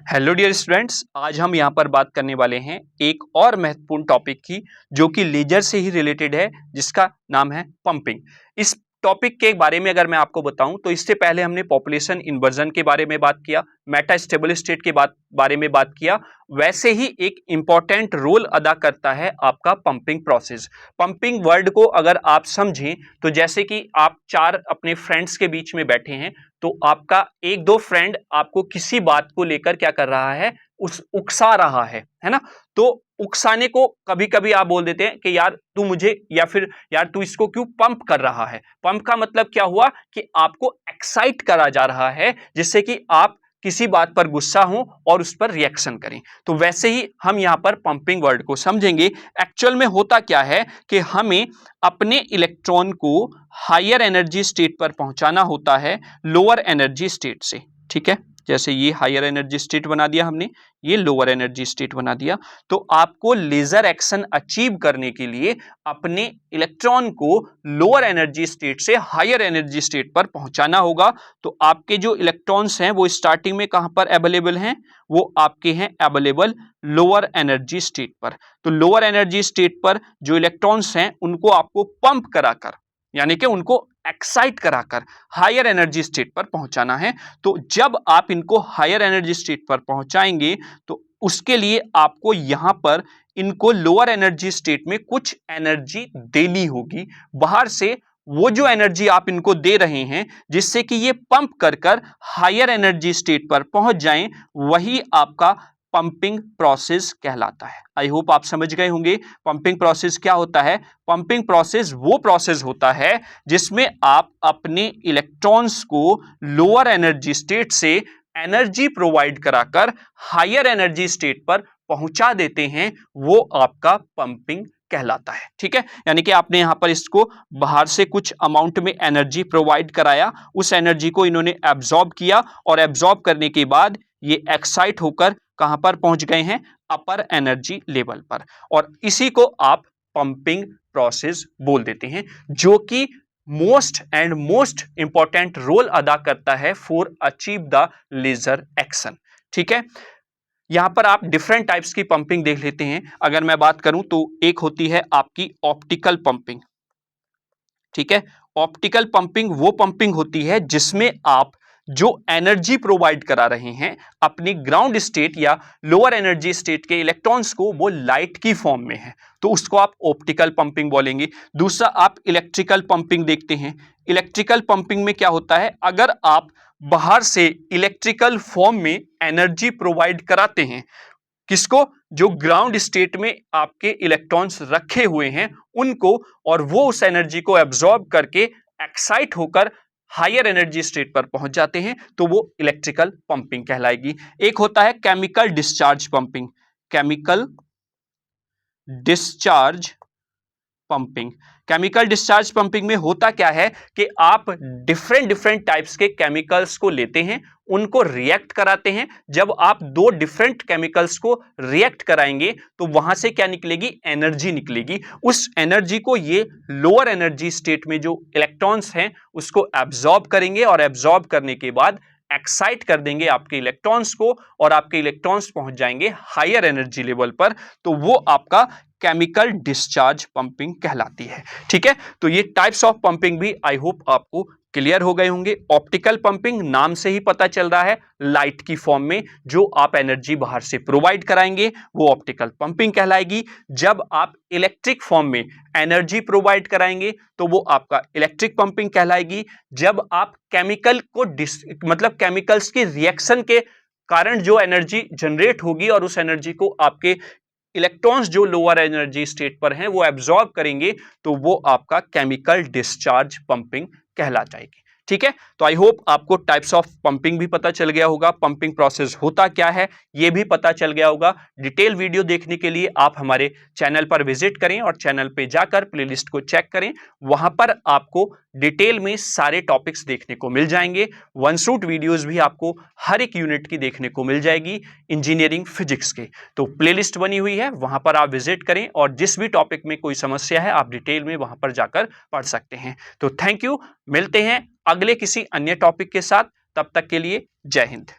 Hello dear students, आज हम यहाँ पर बात करने वाले हैं एक और महत्वपूर्ण टॉपिक की जो कि लेजर से ही रिलेटेड है, जिसका नाम है पंपिंग। इस टॉपिक के बारे में अगर मैं आपको बताऊं तो इससे पहले हमने पॉपुलेशन इन्वर्जन के बारे में बात किया, मेटा स्टेबल स्टेट के बारे में बात किया। वैसे ही एक इंपॉर्टेंट रोल अदा करता है आपका पंपिंग प्रोसेस। पंपिंग वर्ड को अगर आप समझें तो जैसे कि आप चार अपने फ्रेंड्स के बीच में बैठे हैं, तो आपका एक दो फ्रेंड आपको किसी बात को लेकर क्या कर रहा है, उकसा रहा है ना। तो उकसाने को कभी कभी आप बोल देते हैं कि यार तू मुझे, या फिर यार तू इसको क्यों पंप कर रहा है। पंप का मतलब क्या हुआ कि आपको एक्साइट करा जा रहा है, जिससे कि आप किसी बात पर गुस्सा हो और उस पर रिएक्शन करें। तो वैसे ही हम यहां पर पंपिंग वर्ड को समझेंगे। एक्चुअल में होता क्या है कि हमें अपने इलेक्ट्रॉन को हायर एनर्जी स्टेट पर पहुंचाना होता है लोअर एनर्जी स्टेट से। ठीक है, जैसे ये हायर एनर्जी स्टेट बना दिया हमने, ये लोअर एनर्जी स्टेट बना दिया। तो आपको लेजर एक्शन अचीव करने के लिए अपने इलेक्ट्रॉन को लोअर एनर्जी स्टेट से हायर एनर्जी स्टेट पर पहुंचाना होगा। तो आपके जो इलेक्ट्रॉन्स हैं वो स्टार्टिंग में कहां पर अवेलेबल हैं, वो आपके हैं अवेलेबल लोअर एनर्जी स्टेट पर। तो लोअर एनर्जी स्टेट पर जो इलेक्ट्रॉन्स हैं उनको आपको पंप कराकर, यानी कि उनको एक्साइट कराकर हायर एनर्जी स्टेट पर पहुंचाना है। तो जब आप इनको हायर एनर्जी स्टेट पर पहुंचाएंगे तो उसके लिए आपको यहां पर इनको लोअर एनर्जी स्टेट में कुछ एनर्जी देनी होगी बाहर से। वो जो एनर्जी आप इनको दे रहे हैं जिससे कि ये पंप कर हायर एनर्जी स्टेट पर पहुंच जाएं, वही आपका पंपिंग प्रोसेस कहलाता है। आई होप आप समझ गए होंगे पंपिंग प्रोसेस क्या होता है। पंपिंग प्रोसेस वो प्रोसेस होता है जिसमें आप अपने इलेक्ट्रॉन्स को लोअर एनर्जी स्टेट से एनर्जी प्रोवाइड कराकर हायर एनर्जी स्टेट पर पहुंचा देते हैं, वो आपका पंपिंग कहलाता है। ठीक है, यानी कि आपने यहां पर इसको बाहर से कुछ अमाउंट में एनर्जी प्रोवाइड कराया, उस एनर्जी को इन्होंने एब्जॉर्ब किया और एब्जॉर्ब करने के बाद ये एक्साइट होकर कहां पर पहुंच गए हैं, अपर एनर्जी लेवल पर। और इसी को आप पंपिंग प्रोसेस बोल देते हैं, जो कि मोस्ट इंपॉर्टेंट रोल अदा करता है for achieve the laser action. ठीक है, यहां पर आप डिफरेंट टाइप्स की पंपिंग देख लेते हैं। अगर मैं बात करूं तो एक होती है आपकी ऑप्टिकल पंपिंग। ठीक है, ऑप्टिकल पंपिंग वो पंपिंग होती है जिसमें आप जो एनर्जी प्रोवाइड करा रहे हैं अपनी ग्राउंड स्टेट या लोअर एनर्जी स्टेट के इलेक्ट्रॉन्स को, वो लाइट की फॉर्म में है, तो उसको आप ऑप्टिकल पंपिंग बोलेंगे। दूसरा आप इलेक्ट्रिकल पंपिंग देखते हैं। इलेक्ट्रिकल पंपिंग में क्या होता है, अगर आप बाहर से इलेक्ट्रिकल फॉर्म में एनर्जी प्रोवाइड कराते हैं, किसको, जो ग्राउंड स्टेट में आपके इलेक्ट्रॉन्स रखे हुए हैं उनको, और वो उस एनर्जी को एब्जॉर्ब करके एक्साइट होकर हायर एनर्जी स्टेट पर पहुंच जाते हैं, तो वो इलेक्ट्रिकल पंपिंग कहलाएगी। एक होता है chemical discharge pumping. Chemical discharge pumping, chemical discharge pumping में होता क्या है कि आप डिफरेंट टाइप्स के केमिकल्स को लेते हैं, उनको रिएक्ट कराते हैं। जब आप दो डिफरेंट केमिकल्स को रिएक्ट कराएंगे तो वहां से क्या निकलेगी, एनर्जी निकलेगी। उस एनर्जी को ये लोअर एनर्जी स्टेट में जो इलेक्ट्रॉन्स हैं उसको एब्जॉर्ब करेंगे, और एब्जॉर्ब करने के बाद एक्साइट कर देंगे आपके इलेक्ट्रॉन्स को, और आपके इलेक्ट्रॉन्स पहुंच जाएंगे हायर एनर्जी लेवल पर। तो वो आपका केमिकल डिस्चार्ज पंपिंग कहलाती है। ठीक है, तो ये टाइप्स ऑफ पंपिंग भी आई होप आपको क्लियर हो गए होंगे। ऑप्टिकल पंपिंग नाम से ही पता चल रहा है, लाइट की फॉर्म में जो आप एनर्जी बाहर से प्रोवाइड कराएंगे वो ऑप्टिकल पंपिंग कहलाएगी। जब आप इलेक्ट्रिक फॉर्म में एनर्जी प्रोवाइड कराएंगे तो वो आपका इलेक्ट्रिक पंपिंग कहलाएगी। जब आप केमिकल को मतलब केमिकल्स की रिएक्शन के कारण जो एनर्जी जनरेट होगी और उस एनर्जी को आपके इलेक्ट्रॉन्स जो लोअर एनर्जी स्टेट पर हैं वो एब्जॉर्ब करेंगे, तो वो आपका केमिकल डिस्चार्ज पंपिंग कहला जाएगी। ठीक है, तो आई होप आपको टाइप्स ऑफ पंपिंग भी पता चल गया होगा, पंपिंग प्रोसेस होता क्या है ये भी पता चल गया होगा। डिटेल वीडियो देखने के लिए आप हमारे चैनल पर विजिट करें और चैनल पे जाकर प्लेलिस्ट को चेक करें, वहां पर आपको डिटेल में सारे टॉपिक्स देखने को मिल जाएंगे। वन शॉट वीडियोस भी आपको हर एक यूनिट की देखने को मिल जाएगी इंजीनियरिंग फिजिक्स के। तो प्लेलिस्ट बनी हुई है, वहां पर आप विजिट करें और जिस भी टॉपिक में कोई समस्या है आप डिटेल में वहां पर जाकर पढ़ सकते हैं। तो थैंक यू, मिलते हैं अगले किसी अन्य टॉपिक के साथ, तब तक के लिए जय हिंद।